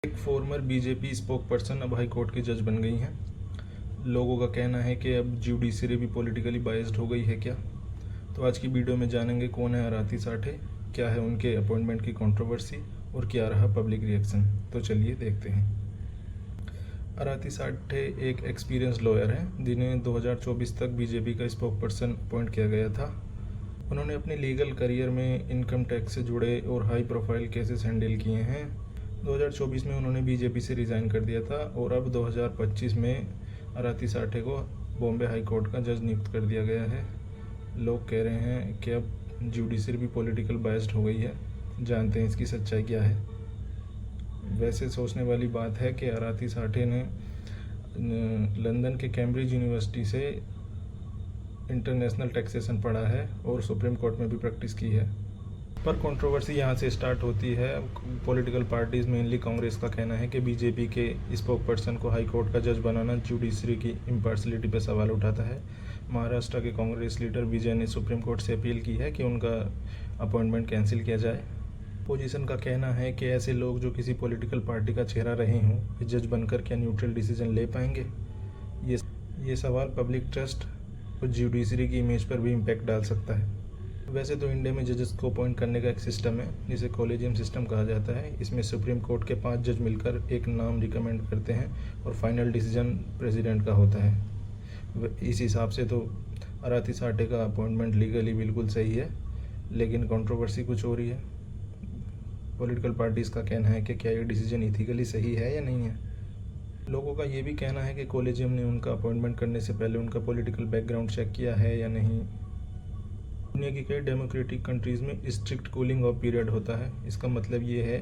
एक farmer BJP spoke person अब high court की जज बन गई हैं। लोगों का कहना है कि अब जुडिशरी भी पॉलिटिकली बाइस्ड हो गई है क्या। तो आज की वीडियो में जानेंगे कौन है आरती साठे, क्या है उनके अपॉइंटमेंट की कंट्रोवर्सी और क्या रहा पब्लिक रिएक्शन। तो चलिए देखते हैं। आरती साठे एक एक्सपीरियंस लॉयर हैं जिन्हें 2024 तक बीजेपी का स्पोक पर्सन अपॉइंट किया गया था। उन्होंने अपने लीगल करियर में इनकम टैक्स से जुड़े और हाई प्रोफाइल केसेस हैंडल किए हैं। 2024 में उन्होंने बीजेपी से रिज़ाइन कर दिया था और अब 2025 में आरती साठे को बॉम्बे हाई कोर्ट का जज नियुक्त कर दिया गया है। लोग कह रहे हैं कि अब जुडिशरी भी पॉलिटिकल बाइस्ड हो गई है। जानते हैं इसकी सच्चाई क्या है। वैसे सोचने वाली बात है कि आरती साठे ने लंदन के कैम्ब्रिज यूनिवर्सिटी से इंटरनेशनल टैक्सेशन पढ़ा है और सुप्रीम कोर्ट में भी प्रैक्टिस की है। पर कंट्रोवर्सी यहाँ से स्टार्ट होती है। पॉलिटिकल पार्टीज़ मेनली कांग्रेस का कहना है कि बीजेपी के स्पोक पर्सन को हाई कोर्ट का जज बनाना जुडिशरी की इम्पार्शलिटी पर सवाल उठाता है। महाराष्ट्र के कांग्रेस लीडर विजय ने सुप्रीम कोर्ट से अपील की है कि उनका अपॉइंटमेंट कैंसिल किया जाए। पोजीशन का कहना है कि ऐसे लोग जो किसी पॉलिटिकल पार्टी का चेहरा रहे हों, वे जज बनकर क्या न्यूट्रल डिसीजन ले पाएंगे। ये सवाल पब्लिक ट्रस्ट और जुडिशरी की इमेज पर भी इम्पैक्ट डाल सकता है। वैसे तो इंडिया में जजेस को अपॉइंट करने का एक सिस्टम है जिसे कॉलेजियम सिस्टम कहा जाता है। इसमें सुप्रीम कोर्ट के 5 जज मिलकर एक नाम रिकमेंड करते हैं और फाइनल डिसीजन प्रेसिडेंट का होता है। इस हिसाब से तो आरती साठे का अपॉइंटमेंट लीगली बिल्कुल सही है, लेकिन कंट्रोवर्सी कुछ हो रही है। पॉलिटिकल पार्टीज़ का कहना है कि क्या ये डिसीजन इथिकली सही है या नहीं है। लोगों का ये भी कहना है कि कॉलेजियम ने उनका अपॉइंटमेंट करने से पहले उनका पॉलिटिकल बैकग्राउंड चेक किया है या नहीं। दुनिया की कई डेमोक्रेटिक कंट्रीज़ में स्ट्रिक्ट कूलिंग ऑफ पीरियड होता है। इसका मतलब ये है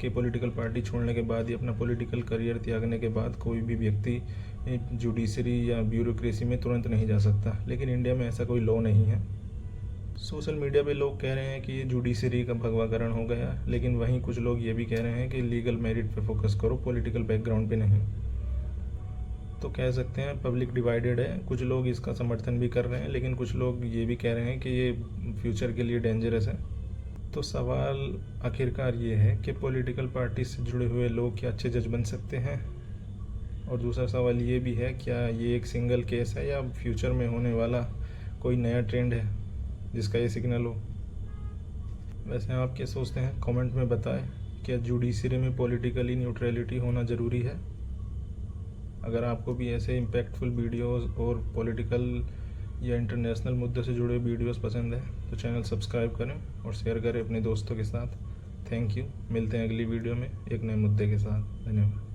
कि पॉलिटिकल पार्टी छोड़ने के बाद या अपना पॉलिटिकल करियर त्यागने के बाद कोई भी व्यक्ति जुडिशरी या ब्यूरोक्रेसी में तुरंत नहीं जा सकता। लेकिन इंडिया में ऐसा कोई लॉ नहीं है। सोशल मीडिया पे लोग कह रहे हैं कि ये जुडिशरी का भगवाकरण हो गया, लेकिन वहीं कुछ लोग ये भी कह रहे हैं कि लीगल मेरिट पे फोकस करो, पॉलिटिकल बैकग्राउंड पे नहीं। तो कह सकते हैं पब्लिक डिवाइडेड है। कुछ लोग इसका समर्थन भी कर रहे हैं, लेकिन कुछ लोग ये भी कह रहे हैं कि ये फ्यूचर के लिए डेंजरस है। तो सवाल आखिरकार ये है कि पॉलिटिकल पार्टी से जुड़े हुए लोग क्या अच्छे जज बन सकते हैं। और दूसरा सवाल ये भी है, क्या ये एक सिंगल केस है या फ्यूचर में होने वाला कोई नया ट्रेंड है जिसका ये सिग्नल हो। वैसे आप क्या सोचते हैं, कमेंट में बताएं। क्या जुडिशरी में पॉलिटिकली न्यूट्रलिटी होना ज़रूरी है। अगर आपको भी ऐसे इम्पैक्टफुल वीडियोस और पॉलिटिकल या इंटरनेशनल मुद्दों से जुड़े वीडियोस पसंद है तो चैनल सब्सक्राइब करें और शेयर करें अपने दोस्तों के साथ। Thank you. मिलते हैं अगली वीडियो में एक नए मुद्दे के साथ। धन्यवाद।